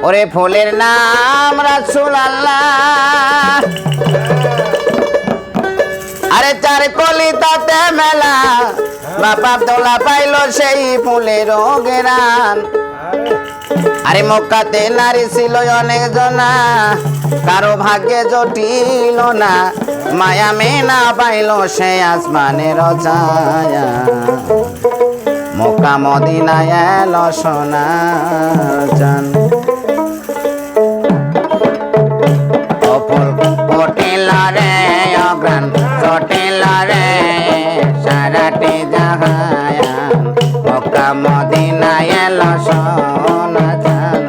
ওরে ফুলের নাম রাসূলুল্লাহ, আরে চার কলিতাতে মেলা, বাপ আব্দুল্লাহ পাইল সেই ফুলের ঘেরান। আরে মক্কাতে নারী ছিল অনেক জনা, কারো ভাগ্যে জটিল না, মায়া মেনা পাইল সে আসমানের ছায়া। মক্কা মদিনায় এলো সোনার চান। পটিল রে অগ্রাণ চটিল রে সারাটি জাহায়ান, মক্কা মদিনায় এলো সোনা চান।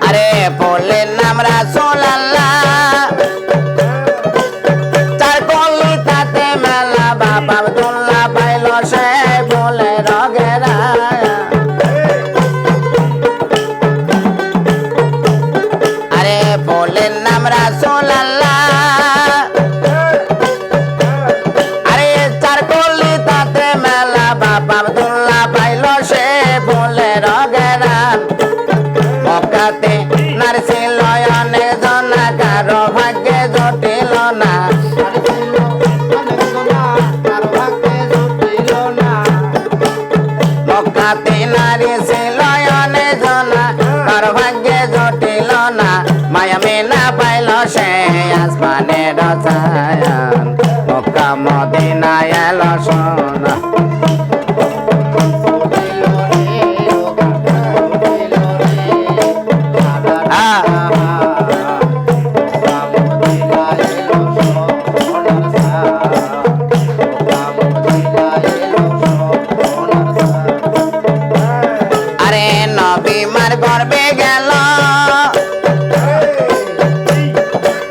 আরে ফুলের নাম রাসূলুল্লাহ, আব্দুল্লাহ পাইল সে ফুলের ঘেরান। আরে ফুলের নাম রাসূলুল্লাহ, আরে চার কলিতাতে মেলা, বাপ আব্দুল্লাহ পাইল সে ফুলের ঘেরান। মক্কাতে নারী ছিল অনেক জনা, কারো ভাগ্যে জটিল না, মক্কাতে নারী ছিল অনেক জনা, কারো ভাগ্যে জটিল না, মায়া মেনা পাইল সে আসমানের ছায়া। মক্কা মদিনায় এলো সোনা। নবীমার গর্বে গেল,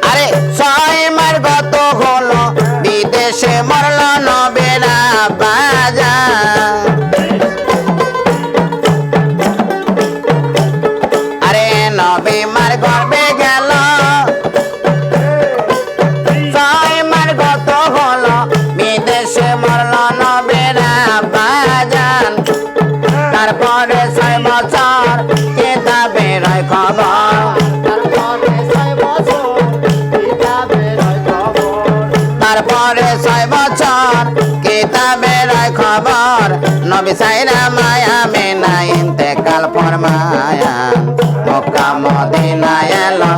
আরে 6 মাস গত হলো, বিদেশে মরল নবীর আব্বাজান। আরে নবীমার গর্বে গেল, 6 মাস গত হলো, বিদেশে মরল নবীর আব্বাজান। তারপরে 6 বছর কিতাবের খবর, তারপরে 6 বছর কিতাবের খবর, নবী সাইরা মায়া মেনা ইন্তেকাল ফরমায়ান। মক্কা মদিনায় এলো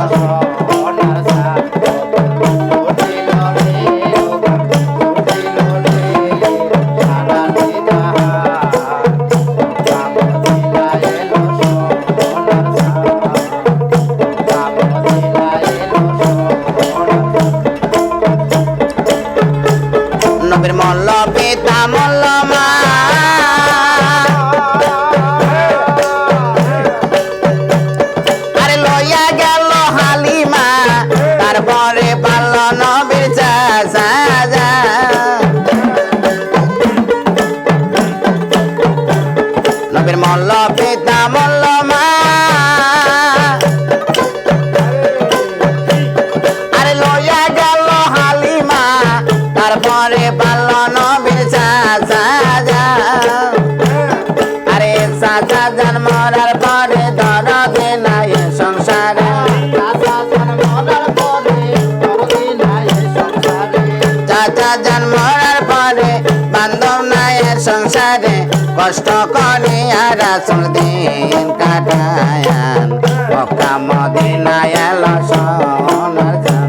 নবীর মল্ল পিতা মল্ল মা, আরে লইয়া গেল হালিমা, তারপরে পারল নবীর চাচা। নবীর মল্ল পিতা মল্ল মা, আরে লইয়া গেল হালিমা, তারপরে পারল নবীর চাচা। আরে চাচা জান মরার পরে দরদ নাই সংসারে, চাচা জান মরার পরে বান্ধব নাই সংসারে, কষ্ট করিয়া রাসূল দিন কাটায়ান। মক্কা মদিনায় এলো সোনার চান।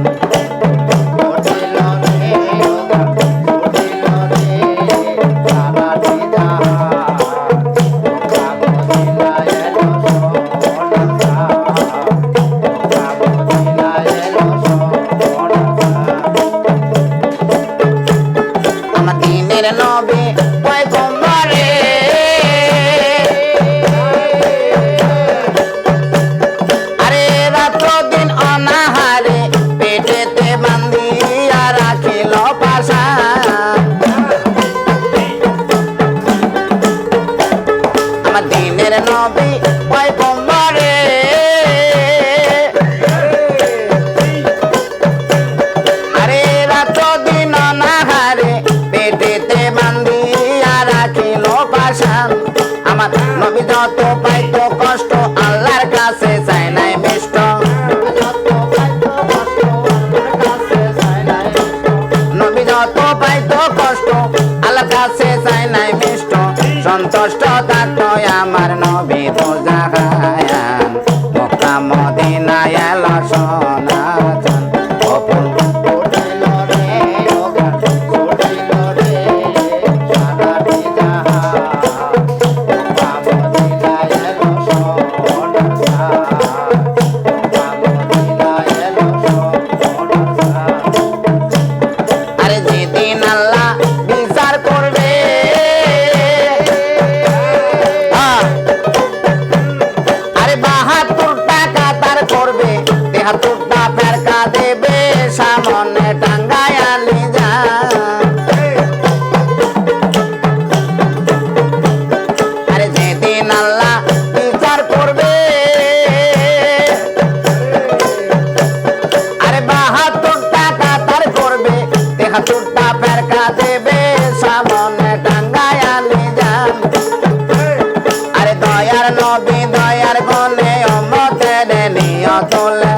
আমার দিনের নবী পয়গম্বরে আরে রাত দিন নাহারে পেটেতে বান্ধিয়া রাখিল পাশান আমার নবী যত পাইতো কষ্ট আল্লাহর কাছে চাই নাই মিষ্ট নবী যত পাইতো কষ্ট আল্লাহর কাছে চাই নাই মিষ্ট সন্তুষ্ট থাকতো আমার নবী তো জাহায়ান মক্কা মদিনায় এলো সোনা চান অপুর উঠাইল রে ও গান উঠাইল রে সারাটি জাহান মক্কা মদিনায় এলো সোনা চান মক্কা মদিনায় এলো সোনা চান আরে যেদিন আল্লাহ বিচার করবে আরে ৭২ টাকা তার করবে ৭৩টা ফেরকা দেবে সামনে টাঙ্গায় আলি যা আরে যেদিন আল্লাহ বিচার করবে আরে ৭২ টাকা তার করবে ৭৩টা ফেরকা দেবে সামনে টাঙ্গায় আলি যা আরে দয়ার নবী দয়ার গনে উম্মতের নিয়ত তোলে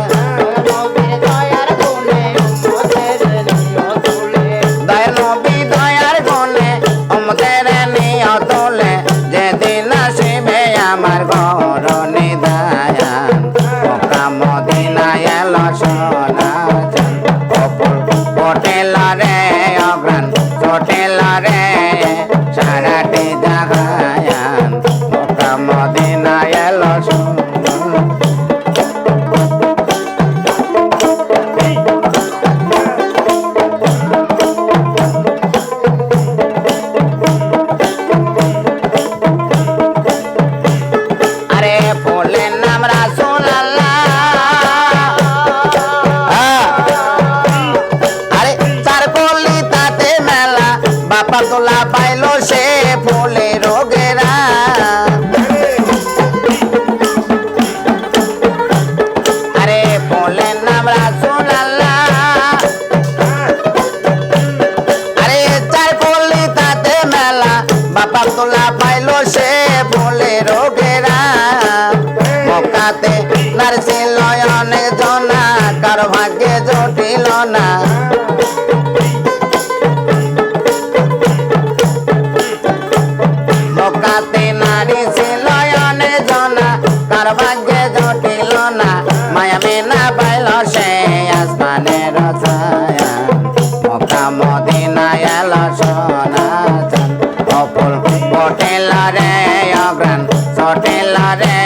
দয়ার নবী দয়ার গনে উম্মতের নিয়ত তোলে যেদিন আসিবে আমার ঘর নিদায়ান মক্কা মদিনায় এলো সোনা চান অপুর হোটেল রে অগ্রাণ হোটেল রে সারাটি জাহায়ান মক্কা মদিনায় এলো সোনা আরে ফুলের নাম রাসূলুল্লাহ আরে চার কলি তাতে মেলা বাপা তোলা পাইলো সে ফুলে রোগেরা আরে ফুলের নাম রাসূলুল্লাহ আরে চার কলি তাতে মেলা বাপা তোলা পাইলো সে ফুলে রোগেরা মক্কাতে নারছিল অনেক জনা কার ভাগ্যে জটিল না মক্কাতে নারী ছিল অনেক জনা কার ভাগ্যে জটিল না মায়া মেনা পাইল সে আসমানের ছায়া মক্কা মদিনায় এলো সোনা চান অপুর হোটেল রে অগ্রাণ হোটেল রে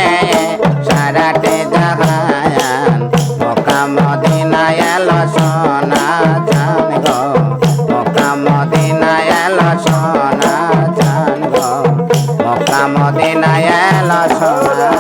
সারাটি জাহায়ান মক্কা মদিনায় এলো সোনা চান গো মক্কা মদিনায় এলো সোনা চান গো মক্কা মদিনায় এলো সোনা